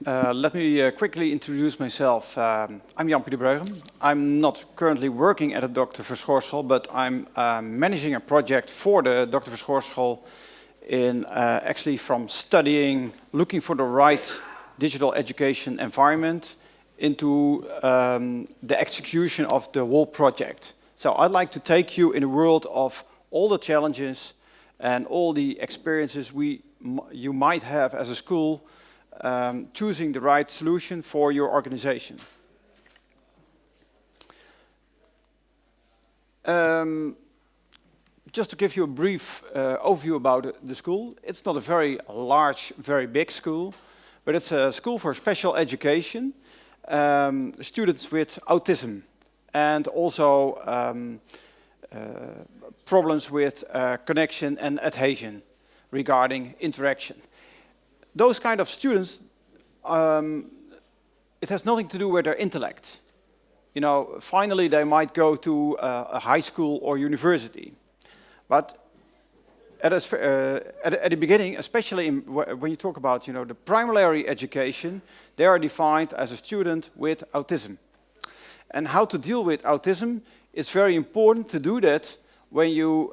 Let me quickly introduce myself. I'm Jan-Pieter Breugem. I'm not currently working at the Dokter Verschoorschool, but I'm managing a project for the Dokter Verschoorschool in actually from studying, looking for the right digital education environment into the execution of the whole project. So I'd like to take you in the world of all the challenges and all the experiences you might have as a school choosing the right solution for your organization. Just to give you a brief overview about the school, it's not a very large, very big school, but it's a school for special education, students with autism, and also problems with connection and adhesion regarding interaction. Those kind of students, it has nothing to do with their intellect. You know, finally they might go to a high school or university. But at the beginning, especially when you talk about the primary education, they are defined as a student with autism. And how to deal with autism, it's very important to do that when you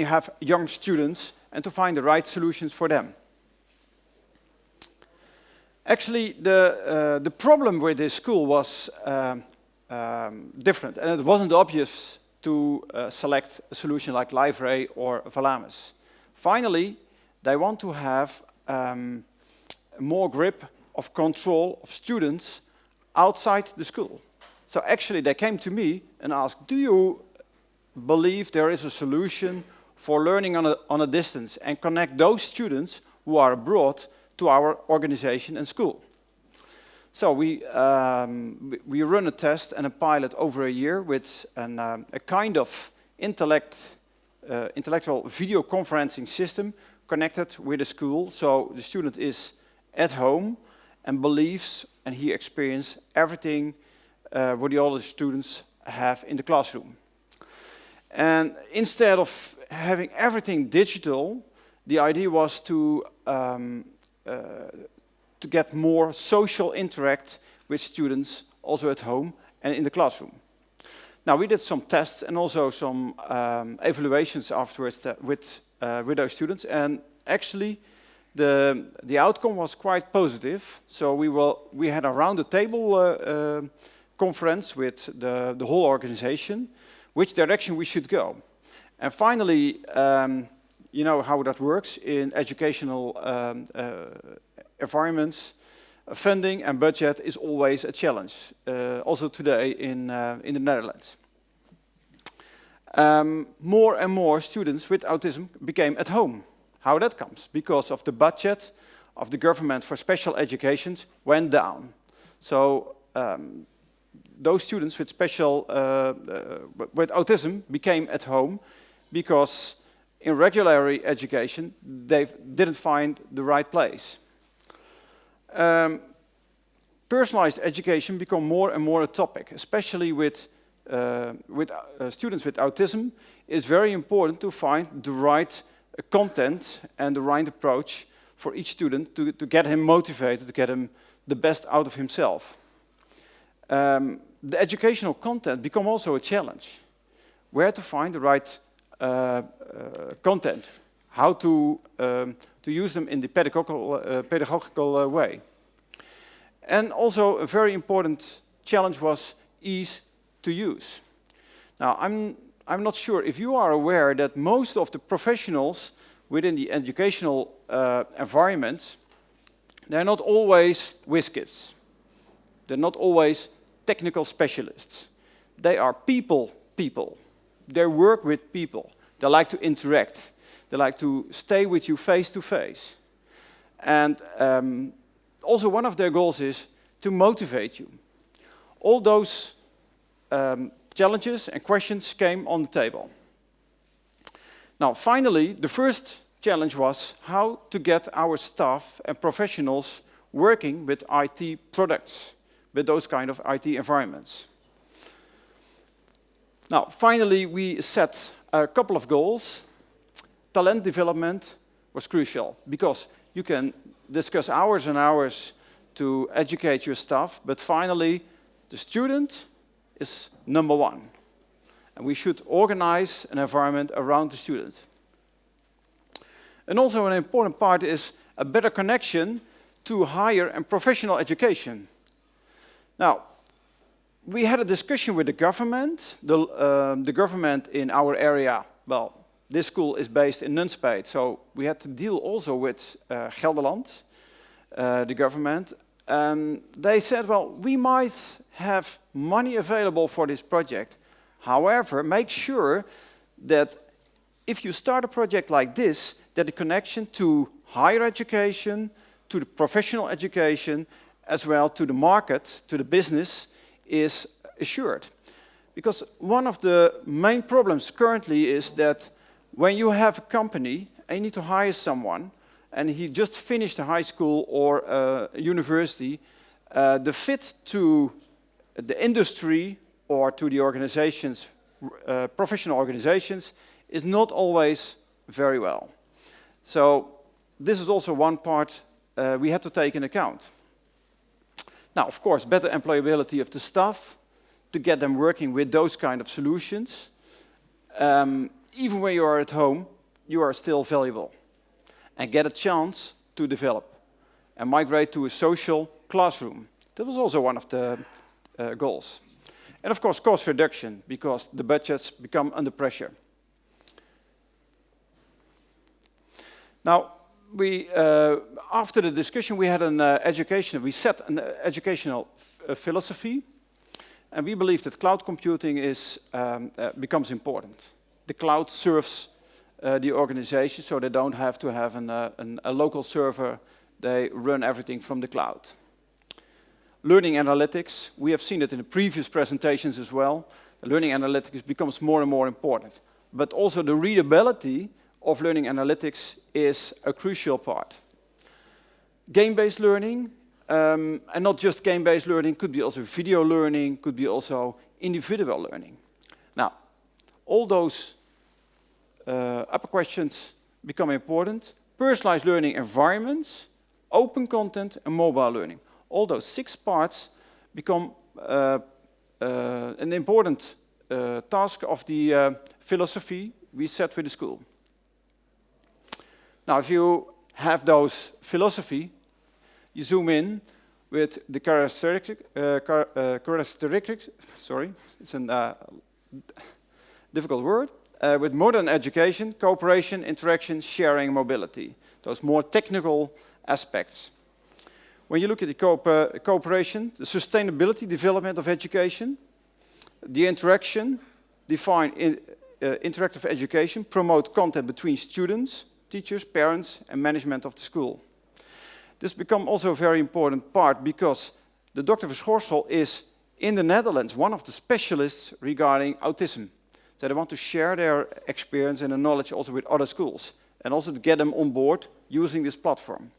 have young students and to find the right solutions for them. Actually, the problem with this school was different, and it wasn't obvious to select a solution like Liferay or Valamis. Finally, they want to have more grip of control of students outside the school. So actually, they came to me and asked, do you believe there is a solution for learning on a distance and connect those students who are abroad to our organization and school? So we run a test and a pilot over a year with a kind of intellectual video conferencing system connected with the school. So the student is at home and believes and he experiences everything what the other students have in the classroom. And instead of having everything digital, the idea was to get more social interact with students also at home and in the classroom. Now we did some tests and also some evaluations afterwards with those students, and actually the outcome was quite positive. So we had a round the table conference with the whole organization, which direction we should go. And finally, you know how that works in educational environments. Funding and budget is always a challenge, also today in the Netherlands. More and more students with autism became at home. How that comes? Because of the budget of the government for special educations went down. So those students with with autism became at home because in regular education they didn't find the right place. Personalized education become more and more a topic, especially with students with autism. It's very important to find the right content and the right approach for each student to get him motivated, to get him the best out of himself. The educational content become also a challenge. Where to find the right content, how to use them in the pedagogical way. And also a very important challenge was ease to use. Now I'm not sure if you are aware that most of the professionals within the educational environments, they're not always whiz kids. They're not always technical specialists. They are people. They work with people. They like to interact. They like to stay with you face to face. And also one of their goals is to motivate you. All those challenges and questions came on the table. Now finally, the first challenge was how to get our staff and professionals working with IT products, with those kind of IT environments. Now, finally, we set a couple of goals. Talent development was crucial because you can discuss hours and hours to educate your staff, but finally, the student is number one. And we should organize an environment around the student. And also an important part is a better connection to higher and professional education. Now, we had a discussion with the government. The government in our area, well, this school is based in Nunspeet, so we had to deal also with Gelderland, the government. They said, well, we might have money available for this project. However, make sure that if you start a project like this, that the connection to higher education, to the professional education, as well to the market, to the business, is assured. Because one of the main problems currently is that when you have a company and you need to hire someone, and he just finished a high school or a university, the fit to the industry or to the organizations, professional organizations, is not always very well. So this is also one part we had to take in account. Now, of course, better employability of the staff to get them working with those kind of solutions. Even when you are at home, you are still valuable and get a chance to develop and migrate to a social classroom. That was also one of the goals. And of course, cost reduction, because the budgets become under pressure. Now, after the discussion, we had we set an educational philosophy, and we believe that cloud computing becomes important. The cloud serves the organization, so they don't have to have a local server. They run everything from the cloud. Learning analytics, we have seen it in the previous presentations as well. Learning analytics becomes more and more important. But also the readability of learning analytics is a crucial part. Game-based learning, and not just game-based learning, could be also video learning, could be also individual learning. Now, all those upper questions become important. Personalized learning environments, open content, and mobile learning. All those 6 parts become an important task of the philosophy we set with the school. Now, if you have those philosophy, you zoom in with the characteristics, sorry, it's a difficult word, with modern education, cooperation, interaction, sharing, mobility. Those more technical aspects. When you look at the cooperation, the sustainability development of education, the interaction, define interactive education, promote content between students, teachers, parents, and management of the school. This becomes also a very important part because the Dokter Verschoorschool is, in the Netherlands, one of the specialists regarding autism. So they want to share their experience and their knowledge also with other schools, and also to get them on board using this platform.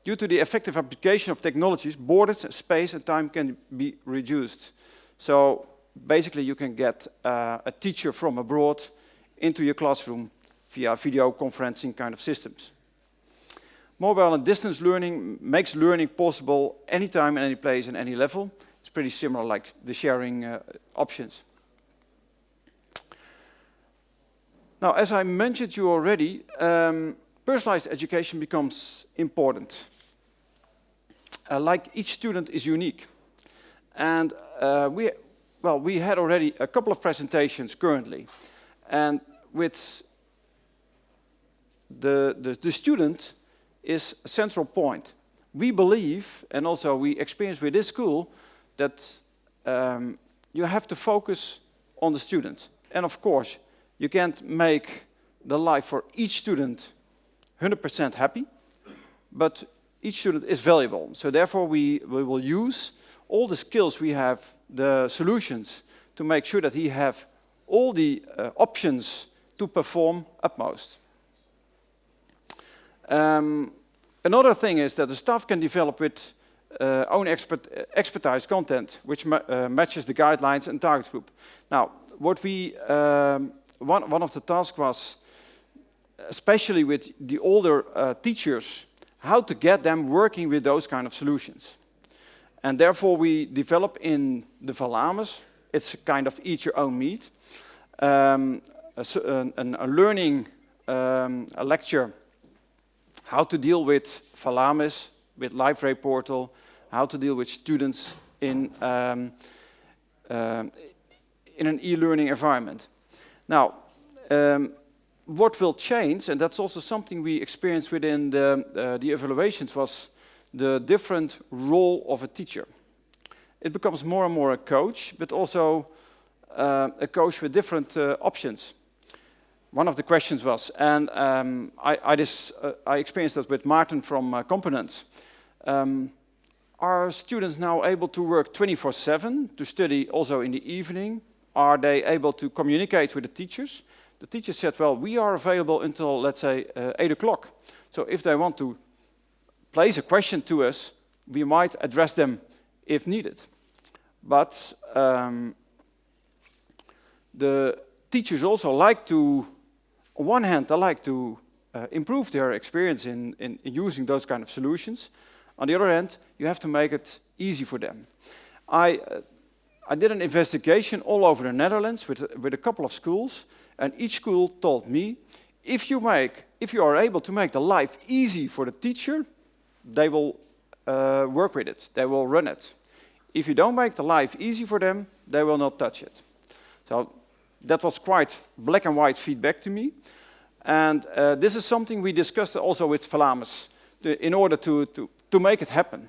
Due to the effective application of technologies, borders, space, and time can be reduced. So basically you can get a teacher from abroad into your classroom via video conferencing kind of systems. Mobile and distance learning makes learning possible anytime, any place, and any level. It's pretty similar like the sharing options. Now, as I mentioned you already, personalized education becomes important. Like each student is unique. And we had already a couple of presentations currently. And with the student is a central point. We believe, and also we experience with this school, that you have to focus on the student. And of course, you can't make the life for each student 100% happy, but each student is valuable. So therefore, we will use all the skills we have, the solutions, to make sure that he have all the options to perform utmost. Another thing is that the staff can develop with own expertise content, which matches the guidelines and target group. Now, what we one of the tasks was, especially with the older teachers, how to get them working with those kind of solutions. And therefore we develop in the Valamis, it's a kind of eat your own meat, a learning, a lecture, how to deal with Valamis, with Liferay portal, how to deal with students in an e-learning environment. Now, what will change, and that's also something we experienced within the evaluations, was the different role of a teacher. It becomes more and more a coach, but also a coach with different options. One of the questions was, and I experienced that with Martin from Components, are students now able to work 24/7, to study also in the evening? Are they able to communicate with the teachers? The teacher said, well, we are available until, let's say, 8 o'clock. So if they want to place a question to us, we might address them if needed. But the teachers also like to, on one hand, they like to improve their experience in using those kind of solutions. On the other hand, you have to make it easy for them. I did an investigation all over the Netherlands with a couple of schools, and each school told me, if you are able to make the life easy for the teacher, they will work with it, they will run it. If you don't make the life easy for them, they will not touch it. So that was quite black and white feedback to me. And this is something we discussed also with Valamis in order to make it happen.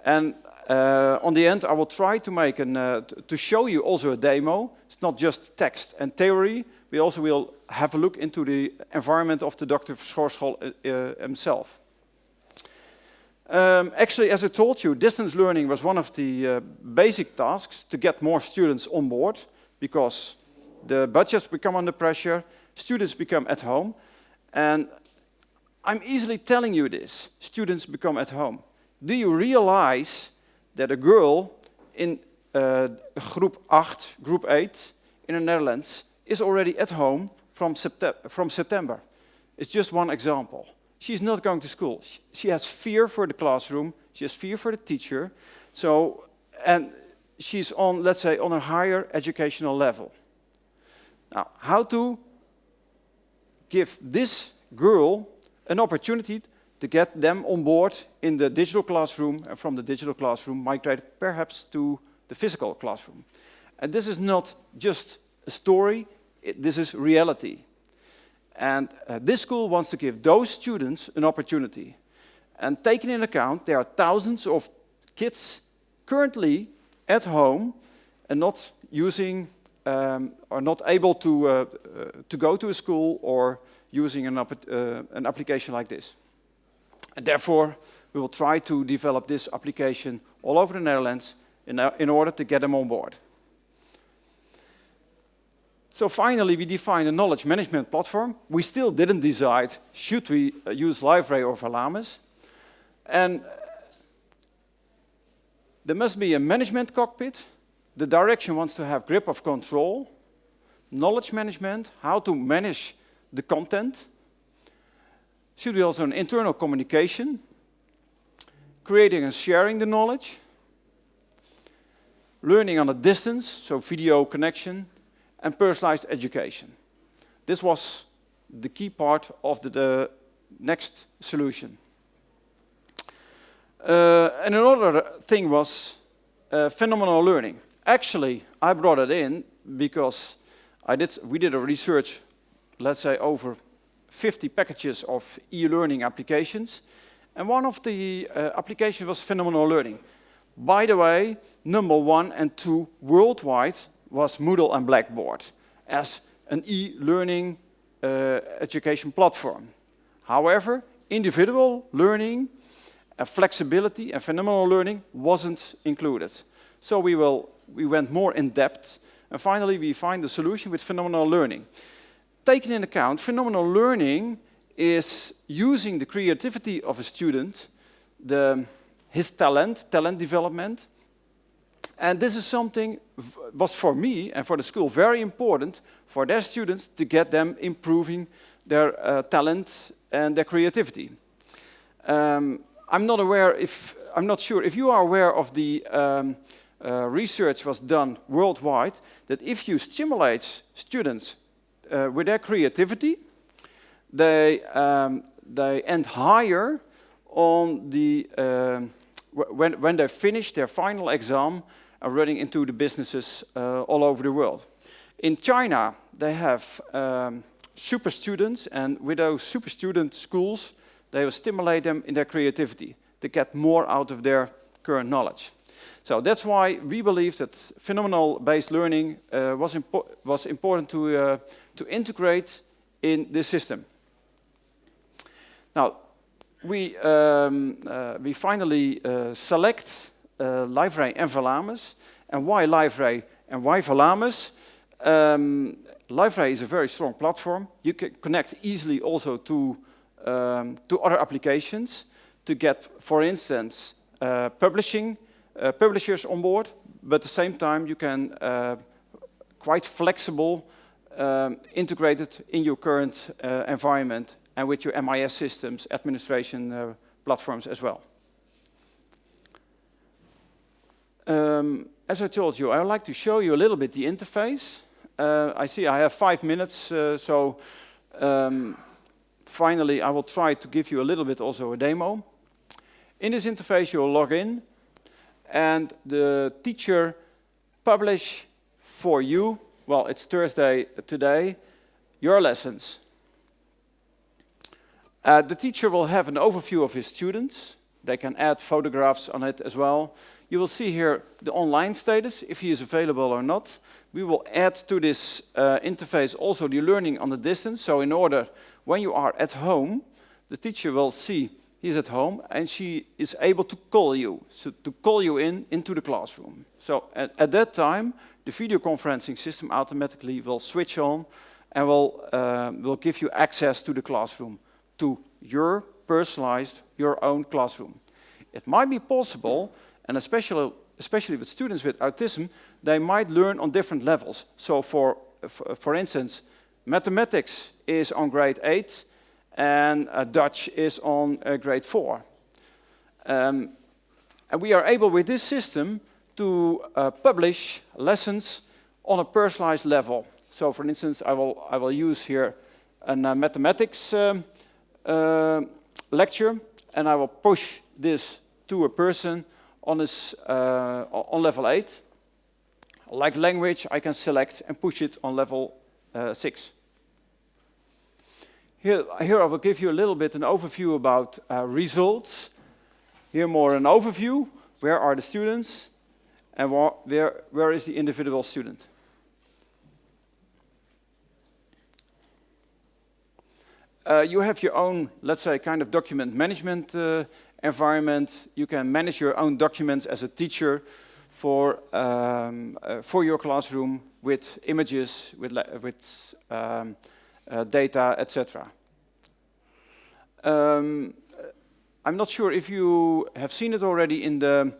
And on the end, I will try to make to show you also a demo. It's not just text and theory. We also will have a look into the environment of the Dokter Verschoorschool himself. Actually, as I told you, distance learning was one of the basic tasks to get more students on board, because the budgets become under pressure, students become at home, and I'm easily telling you this, students become at home. Do you realize that a girl in group 8 in the Netherlands is already at home from September? It's just one example. She's not going to school. She has fear for the classroom. She has fear for the teacher. So, and she's on, let's say, on a higher educational level. Now, how to give this girl an opportunity to get them on board in the digital classroom, and from the digital classroom migrate perhaps to the physical classroom. And this is not just a story, this is reality. And this school wants to give those students an opportunity. And taking into account, there are thousands of kids currently at home and not using, or not able to go to a school or using an application like this. And therefore, we will try to develop this application all over the Netherlands in order to get them on board. So finally, we defined a knowledge management platform. We still didn't decide, should we use Liferay or Valamis? And there must be a management cockpit. The direction wants to have grip of control, knowledge management, how to manage the content. Should be also an internal communication, creating and sharing the knowledge, learning on a distance, so video connection, and personalized education. This was the key part of the next solution. And another thing was phenomenal learning. Actually, I brought it in because we did a research, let's say over 50 packages of e-learning applications, and one of the applications was phenomenal learning. By the way, number 1 and 2 worldwide was Moodle and Blackboard as an e-learning education platform. However, individual learning, flexibility and phenomenal learning wasn't included. So we went more in depth, and finally we find the solution with phenomenal learning. Taking into account, phenomenal learning is using the creativity of a student, his talent development. And this is something was for me and for the school very important for their students to get them improving their talent and their creativity. I'm not sure if you are aware of the research was done worldwide that if you stimulate students with their creativity, they end higher on the when they finish their final exam and running into the businesses all over the world. In China, they have super students, and with those super student schools, they will stimulate them in their creativity to get more out of their current knowledge. So that's why we believe that phenomenal-based learning was important to integrate in this system. Now, we finally select Liferay and Valamis. And why Liferay and why Valamis? Liferay is a very strong platform. You can connect easily also to other applications to get, for instance, publishers on board, but at the same time you can quite flexible integrate it in your current environment and with your MIS systems, administration platforms as well. As I told you, I would like to show you a little bit the interface. I see I have 5 minutes, so finally I will try to give you a little bit also a demo. In this interface you'll log in, and the teacher publish for you, well, it's Thursday today, your lessons. The teacher will have an overview of his students. They can add photographs on it as well. You will see here the online status, if he is available or not. We will add to this interface also the learning on the distance. So in order, when you are at home, the teacher will see he's at home and she is able to call you, so to call you into the classroom. So at that time, the video conferencing system automatically will switch on and will give you access to the classroom, to your personalized, your own classroom. It might be possible, and especially with students with autism, they might learn on different levels. So for instance, mathematics is on grade 8 and Dutch is on grade 4. And we are able with this system to publish lessons on a personalized level. So for instance, I will use here a mathematics lecture, and I will push this to a person on level 8. Like language, I can select and push it on level 6. Here I will give you a little bit an overview about results. Here more an overview. Where are the students? And where is the individual student? You have your own, let's say, kind of document management environment. You can manage your own documents as a teacher for your classroom with images, with data, etc. I'm not sure if you have seen it already in the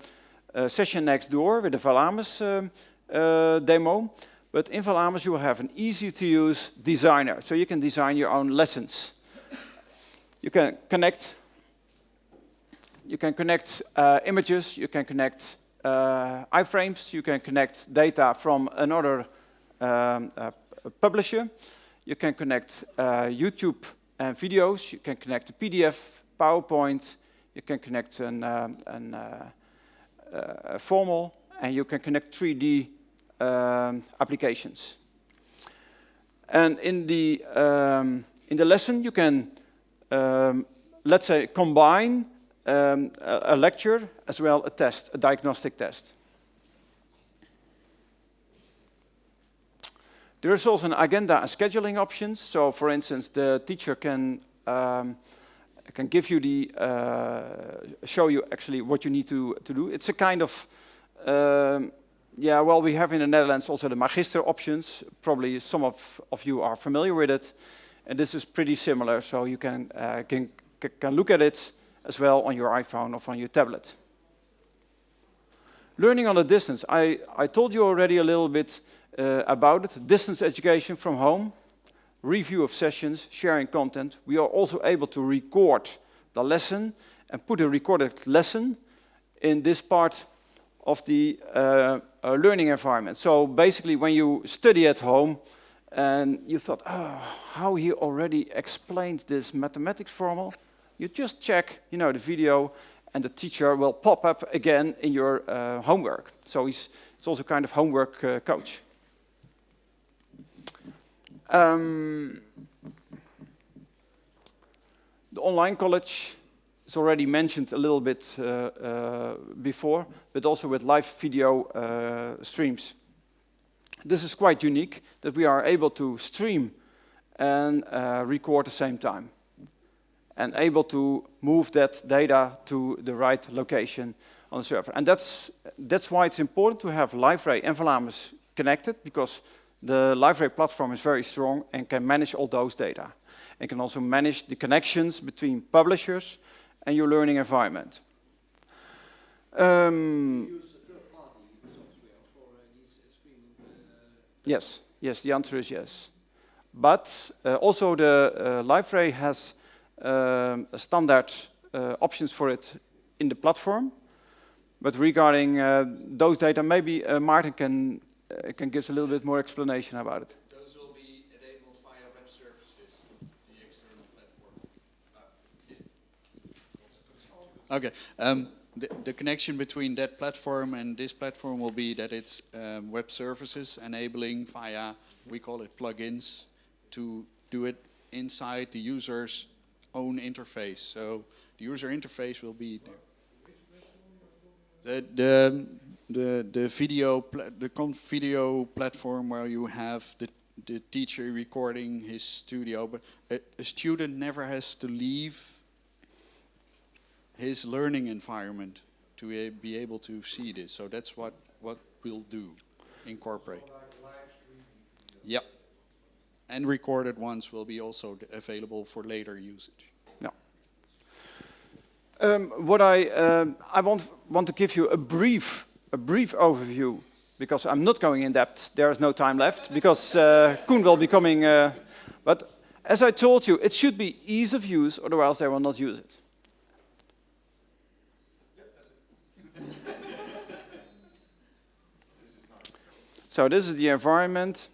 session next door with the Valamis demo, but in Valamis you will have an easy-to-use designer, so you can design your own lessons. You can connect images, you can connect iframes, you can connect data from another publisher, you can connect YouTube and videos, you can connect a PDF, PowerPoint, you can connect a formal, and you can connect 3D applications. And in the lesson you can, let's say, combine a lecture as well a test, a diagnostic test. There is also an agenda and scheduling options. So, for instance, the teacher can give you show you actually what you need to do. It's a kind of, well, we have in the Netherlands also the Magister options. Probably some of you are familiar with it. And this is pretty similar, so you can look at it as well on your iPhone or on your tablet. Learning on a distance. I told you already a little bit about it. Distance education from home, review of sessions, sharing content. We are also able to record the lesson and put a recorded lesson in this part of the learning environment. So basically when you study at home and you thought, oh, how he already explained this mathematics formula, you just check, the video, and the teacher will pop up again in your homework. So it's also kind of homework coach. The online college is already mentioned a little bit before, but also with live video streams. This is quite unique, that we are able to stream and record at the same time, and able to move that data to the right location on the server. And that's why it's important to have Liferay and Valamis connected, because the Liferay platform is very strong and can manage all those data. And can also manage the connections between publishers and your learning environment. Use third-party software for these streaming? Yes, the answer is yes. But also the Liferay has standard options for it in the platform. But regarding those data, maybe Maarten can give us a little bit more explanation about it. Those will be enabled via web services, the external platform. Okay. The connection between that platform and this platform will be that it's web services enabling via, we call it plugins, to do it inside the user's own interface. So the user interface will be there. The video platform where you have the teacher recording his studio, but a student never has to leave his learning environment to be able to see this. So that's what we'll do, incorporate. So like live streaming. Yep. And recorded ones will be also available for later usage. No. What I want to give you a brief overview, because I'm not going in depth. There is no time left, because Koen will be coming. But as I told you, it should be ease of use, otherwise they will not use it. So this is the environment.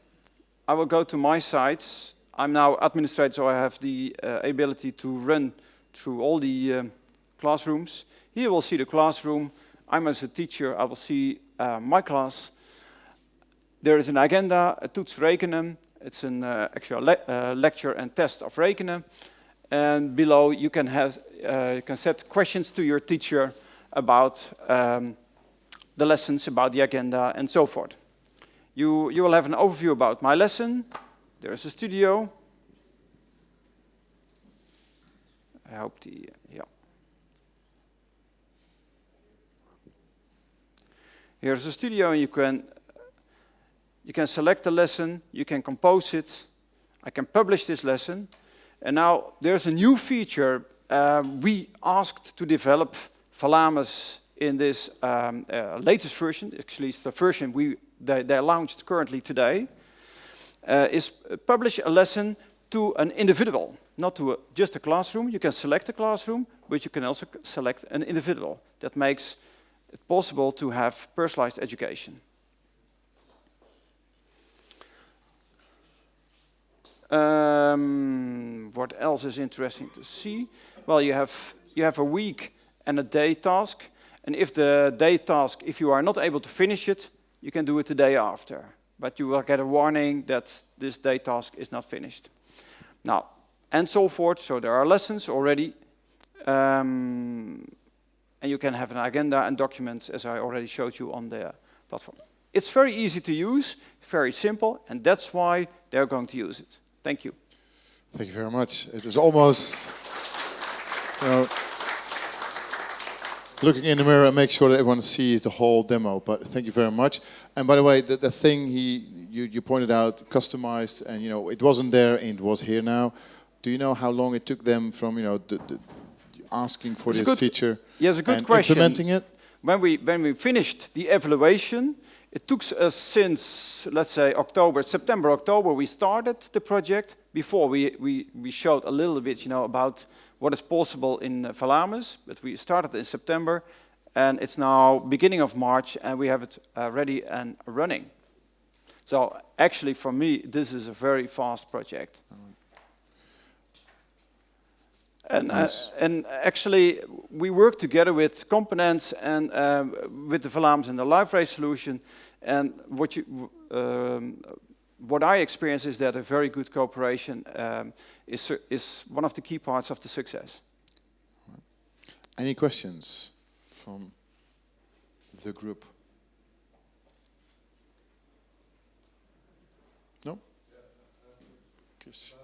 I will go to my sites. I'm now administrator, so I have the ability to run through all the classrooms. Here you will see the classroom. I'm as a teacher, I will see my class. There is an agenda, a toets rekenen. It's an actual lecture and test of rekenen. And below you can set questions to your teacher about the lessons, about the agenda, and so forth. You will have an overview about my lesson. There is a studio. I hope yeah. Here's a studio, and you can select the lesson, you can compose it. I can publish this lesson. And now there's a new feature. We asked to develop Valamis in this latest version. Actually, it's the version they launched currently today. Is publish a lesson to an individual, not to just a classroom. You can select a classroom, but you can also select an individual. That makes it possible to have personalized education. What else is interesting to see? Well, you have a week and a day task. And if the day task, if you are not able to finish it, you can do it the day after. But you will get a warning that this day task is not finished. Now, and so forth. So there are lessons already. And you can have an agenda and documents, as I already showed you on the platform. It's very easy to use, very simple, and that's why they're going to use it. Thank you. Thank you very much. It is almost looking in the mirror and make sure that everyone sees the whole demo. But thank you very much. And by the way, the thing you pointed out, customized, and it wasn't there and it was here now. Do you know how long it took them from the asking for this feature? Yes, a good and question. Implementing it. When we finished the evaluation, it took us since, let's say, September, October, we started the project. before we showed a little bit, you know, about what is possible in Valamis, but we started in September, and it's now beginning of March, and we have it ready and running. So actually, for me, this is a very fast project. And, and actually, we work together with components and with the Valamis and the Liferay solution. And what I experience is that a very good cooperation is one of the key parts of the success. Any questions from the group? No? Kiss.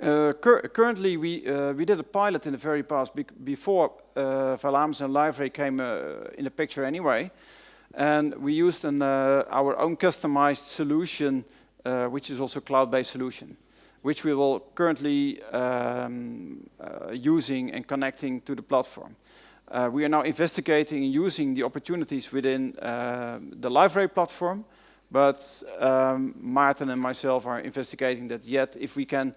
Currently, we did a pilot in the very past before Valamis and Liferay came in the picture anyway, and we used our own customized solution, which is also a cloud-based solution, which we will currently using and connecting to the platform. We are now investigating and using the opportunities within the Liferay platform, but Maarten and myself are investigating that yet if we can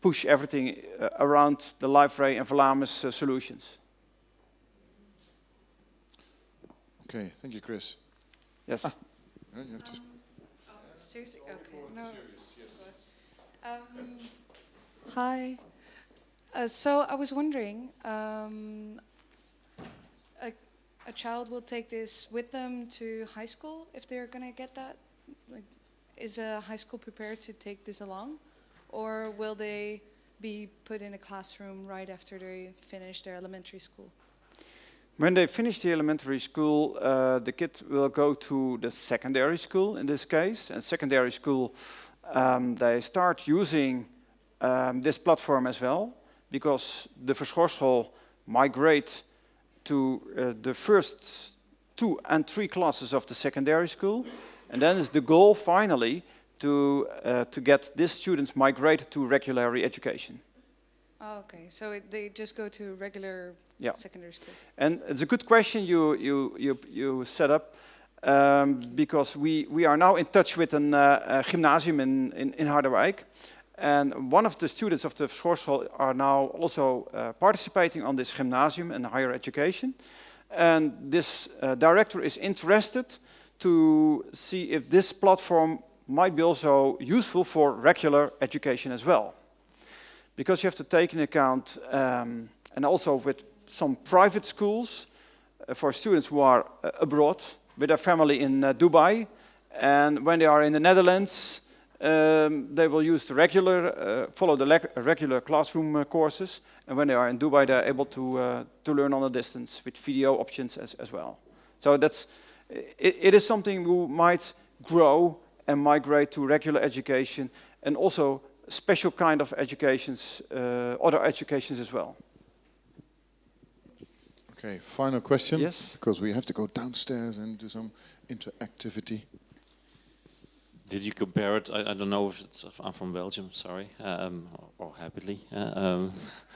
push everything around the Liferay and Valamis solutions. Okay, thank you, Chris. Yes. You have to Seriously? Okay. No. Hi. So I was wondering, a child will take this with them to high school if they're going to get that? Like, is a high school prepared to take this along? Or will they be put in a classroom right after they finish their elementary school? When they finish the elementary school, the kid will go to the secondary school in this case. And secondary school, they start using this platform as well, because the Verschoorschool migrate to the first 2 and 3 classes of the secondary school. And then is the goal finally to get these students migrated to regular education. Oh, okay, so they just go to regular secondary school. And it's a good question you set up, because we are now in touch with a gymnasium in Harderwijk. And one of the students of the Verschoorschool are now also participating on this gymnasium in higher education. And this director is interested to see if this platform might be also useful for regular education as well. Because you have to take into account, and also with some private schools for students who are abroad with their family in Dubai, and when they are in the Netherlands, they will use the follow the regular classroom courses, and when they are in Dubai, they are able to learn on a distance with video options as well. So it is something who might grow and migrate to regular education, and also special kind of educations, other educations as well. Okay, final question. Yes. Because we have to go downstairs and do some interactivity. Did you compare it? I don't know if I'm from Belgium, sorry, or happily.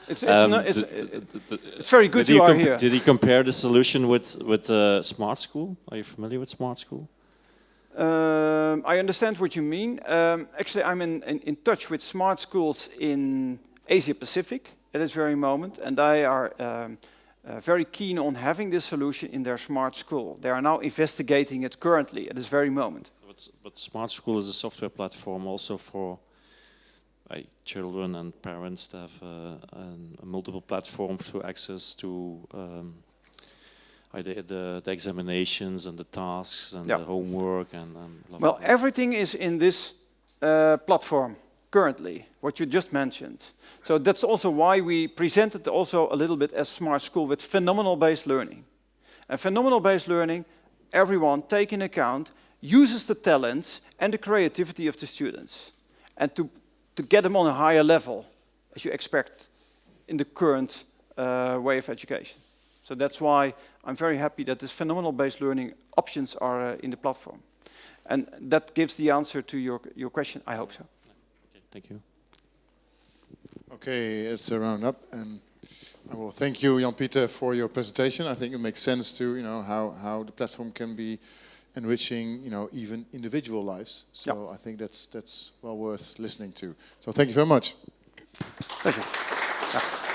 It's very good you are here. Did he compare the solution with Smart School? Are you familiar with Smart School? I understand what you mean. Actually, I'm in touch with smart schools in Asia Pacific at this very moment, and they are very keen on having this solution in their smart school. They are now investigating it currently at this very moment. But Smart School is a software platform also for children and parents to have a multiple platforms to access to the examinations and the tasks and the homework and well, everything is in this platform currently, what you just mentioned. So that's also why we presented also a little bit as Smart School with phenomenal-based learning. And phenomenal-based learning, everyone take into account, uses the talents and the creativity of the students, and to get them on a higher level, as you expect in the current way of education. So that's why I'm very happy that this phenomenal-based learning options are in the platform. And that gives the answer to your question, I hope so. Okay, thank you. Okay, it's a round up, and I will thank you, Jan-Pieter, for your presentation. I think it makes sense to, how the platform can be enriching, even individual lives. So I think that's well worth listening to. So thank you very much. Pleasure. Yeah.